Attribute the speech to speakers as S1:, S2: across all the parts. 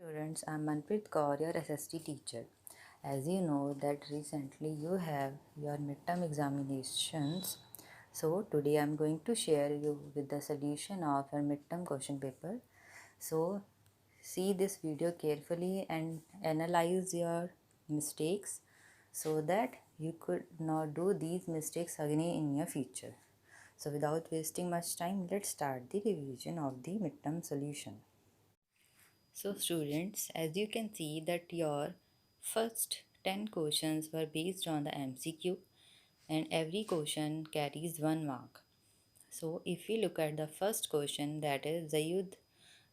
S1: Students, I'm Manpreet Kaur, your SST teacher. As you know that recently you have your midterm examinations, so today I'm going to share you with the solution of your midterm question paper. So see this video carefully and analyze your mistakes so that you could not do these mistakes again in your future. So without wasting much time, let's start the revision of the midterm solution. So students, as you can see that your first 10 questions were based on the MCQ and every question carries 1 mark. So if we look at the first question, that is Zayud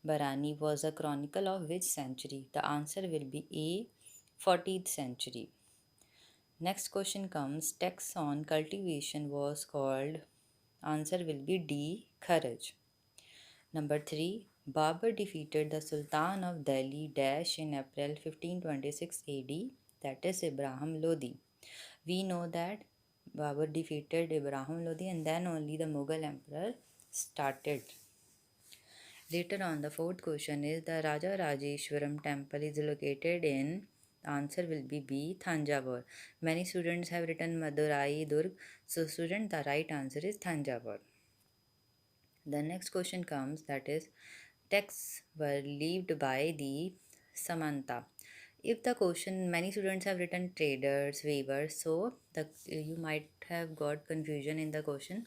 S1: Barani was a chronicle of which century? The answer will be A, 14th century. Next question comes, text on cultivation was called, answer will be D, Kharaj. Number 3. Babur defeated the Sultan of Delhi dash in April 1526 AD, that is Ibrahim Lodi. We know that Babur defeated Ibrahim Lodi and then only the Mughal emperor started. Later on, the fourth question is the Raja Rajeshwaram temple is located in, the answer will be B, Thanjavur. Many students have written Madurai, Durg. So student, the right answer is Thanjavur. The next question comes, that is texts were leaved by the Samanta. If the question, many students have written traders, weavers, so you might have got confusion in the question.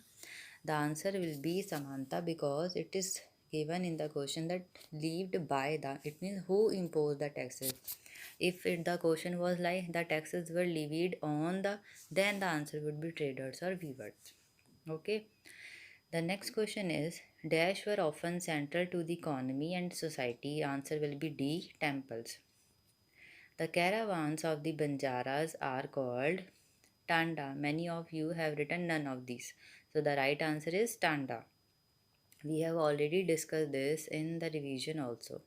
S1: The answer will be Samanta because it is given in the question that leaved by the, it means who imposed the taxes. If the question was like the taxes were levied on the, then the answer would be traders or weavers. Okay. The next question is dash were often central to the economy and society. Answer will be D, temples. The caravans of the Banjaras are called Tanda. Many of you have written none of these. So the right answer is Tanda. We have already discussed this in the revision also.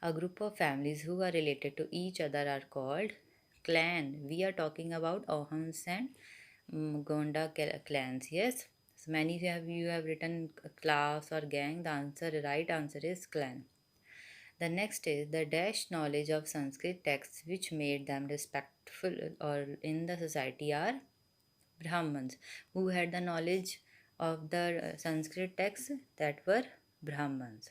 S1: A group of families who are related to each other are called clan. We are talking about Ohans and Gonda clans. Yes. So many of you have written class or gang. The right answer is clan. The next is the dash knowledge of Sanskrit texts which made them respectful or in the society are Brahmins. Who had the knowledge of the Sanskrit texts? That were Brahmins.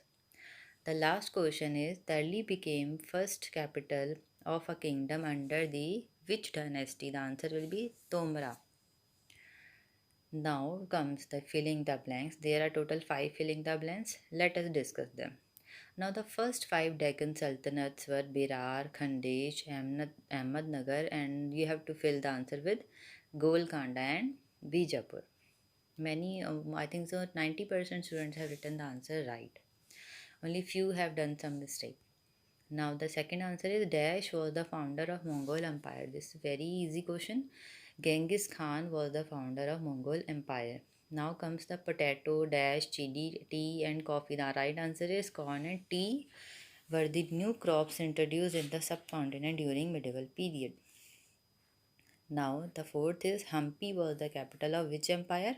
S1: The last question is Delhi became first capital of a kingdom under the which dynasty? The answer will be Tomra. Now comes the filling the blanks. There are total 5 filling the blanks. Let us discuss them. Now the first 5 Deccan Sultanates were Berar, Khandesh, Ahmednagar, and you have to fill the answer with Golconda and Bijapur. Many, I think so 90% students have written the answer right. Only few have done some mistake. Now the second answer is Dash was the founder of Mongol Empire. This is very easy question. Genghis Khan was the founder of Mongol Empire. Now comes the potato, dash, chili, tea and coffee. The right answer is corn and tea were the new crops introduced in the subcontinent during medieval period. Now the fourth is Hampi was the capital of which empire?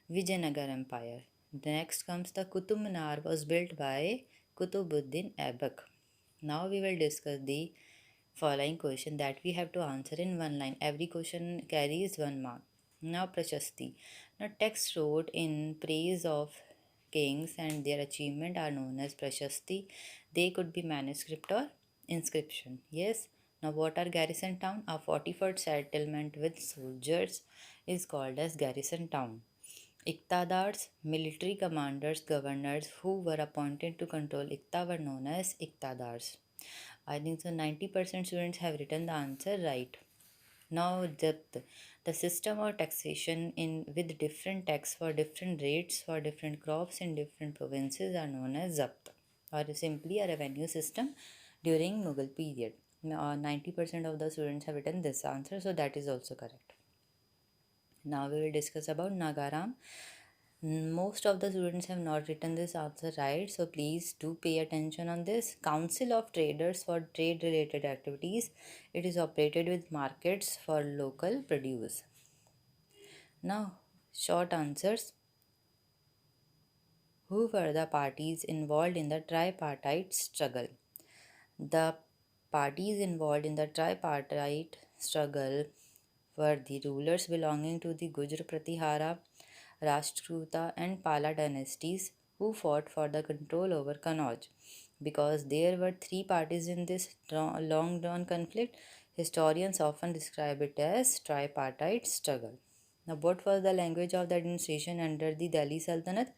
S1: Vijayanagar Empire. The next comes the Qutub Minar was built by Qutubuddin Aibak. Now we will discuss the following question that we have to answer in one line. Every question carries 1 mark. Now Prashasti. Now texts wrote in praise of kings and their achievement are known as Prashasti. They could be manuscript or inscription. Yes. Now what are garrison town? A fortified settlement with soldiers is called as garrison town. Iqtadars, military commanders, governors who were appointed to control Iqta were known as Iqtadars. I think so 90% students have written the answer right. Now the system of taxation in with different tax for different rates for different crops in different provinces are known as Zabt or simply a revenue system during Mughal period. 90% of the students have written this answer, so that is also correct. Now we will discuss about Nagaram. Most of the students have not written this answer right, so please do pay attention on this. Council of Traders for trade related activities. It is operated with markets for local produce. Now, short answers. Who were the parties involved in the tripartite struggle? The parties involved in the tripartite struggle were the rulers belonging to the Gujra Pratihara, Rashtrakuta, and Pala dynasties who fought for the control over Kannauj. Because there were three parties in this long drawn conflict, historians often describe it as tripartite struggle. Now, what was the language of the administration under the Delhi Sultanate?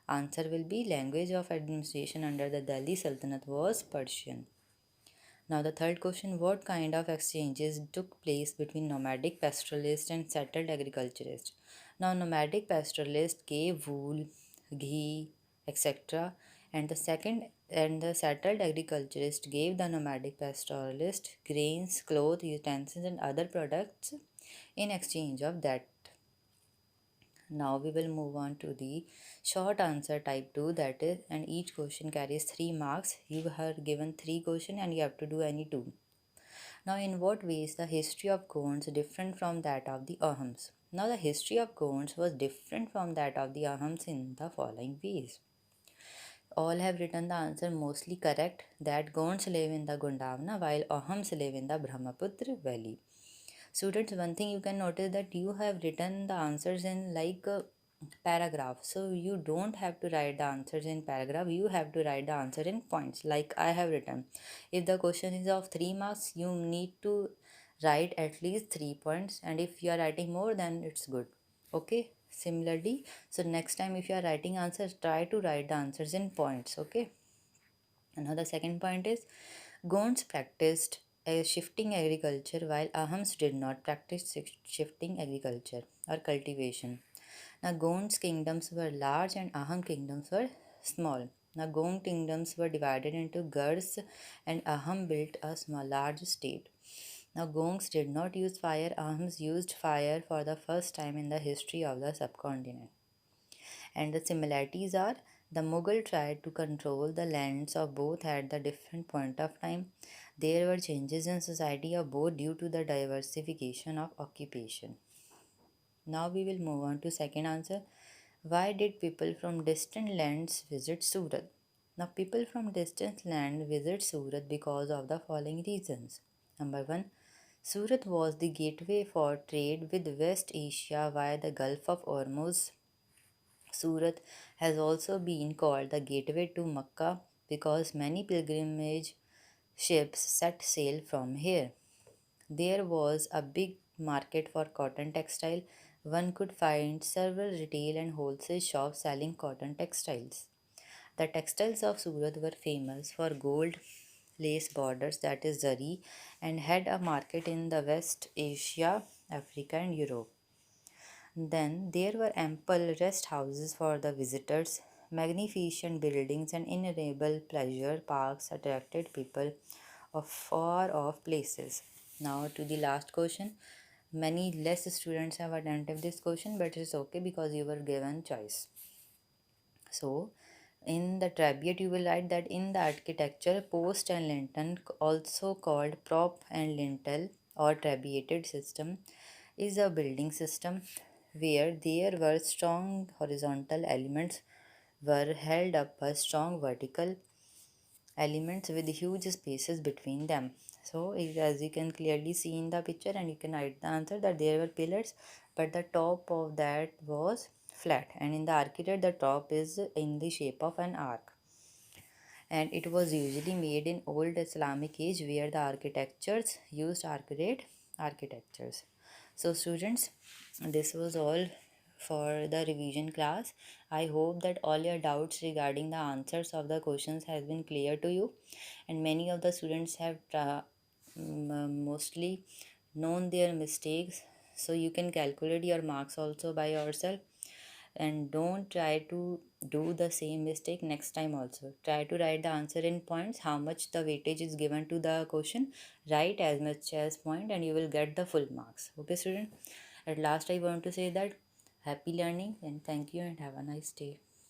S1: Answer will be language of administration under the Delhi Sultanate was Persian. Now, the third question, what kind of exchanges took place between nomadic pastoralists and settled agriculturists? Now, nomadic pastoralists gave wool, ghee, etc., and the settled agriculturist gave the nomadic pastoralist grains, clothes, utensils, and other products in exchange of that. Now we will move on to the short answer type 2, that is, and each question carries 3 marks. You are given 3 questions and you have to do any 2. Now, in what ways the history of Gonds different from that of the Ahams? Now, the history of Gonds was different from that of the Ahams in the following ways. All have written the answer mostly correct, that Gonds live in the Gondwana while Ahams live in the Brahmaputra valley. Students, one thing you can notice that you have written the answers in like a paragraph. So you don't have to write the answers in paragraph. You have to write the answer in points like I have written. If the question is of 3 marks, you need to write at least 3 points, and if you are writing more, then it's good. Okay. Similarly, so next time if you are writing answers, try to write the answers in points. Okay. Now the second point is Gonds practiced a shifting agriculture while Ahams did not practice shifting agriculture or cultivation. Now Gonds kingdoms were large and Aham kingdoms were small. Now Gond kingdoms were divided into Gurs and Aham built a small large state. Now Gongs did not use fire, Ahams used fire for the first time in the history of the subcontinent. And the similarities are the Mughal tried to control the lands of both at the different point of time. There were changes in society of both due to the diversification of occupation. Now we will move on to second answer. Why did people from distant lands visit Surat? Now people from distant land visit Surat because of the following reasons. Number 1, Surat was the gateway for trade with West Asia via the Gulf of Hormuz. Surat has also been called the gateway to Makkah because many pilgrimage ships set sail from here. There was a big market for cotton textile. One could find several retail and wholesale shops selling cotton textiles. The textiles of Surat were famous for gold lace borders, that is zari, and had a market in the West Asia, Africa, and Europe. Then there were ample rest houses for the visitors, magnificent buildings, and innumerable pleasure parks attracted people of far off places. Now to the last question. Many less students have attempted this question, but it's okay because you were given choice. So in the tribute you will write that in the architecture, post and lintel, also called prop and lintel or trabeated system, is a building system where there were strong horizontal elements were held up by strong vertical elements with huge spaces between them. So as you can clearly see in the picture, and you can write the answer that there were pillars, but the top of that was flat, and in the architecture the top is in the shape of an arc, and it was usually made in old Islamic age where the architectures used arcade architectures. So students, this was all for the revision class. I hope that all your doubts regarding the answers of the questions has been clear to you, and many of the students have mostly known their mistakes, so you can calculate your marks also by yourself, and don't try to do the same mistake next time. Also try to write the answer in points, how much the weightage is given to the question. Write as much as point and you will get the full marks. Okay student, at last I want to say that happy learning and thank you and have a nice day.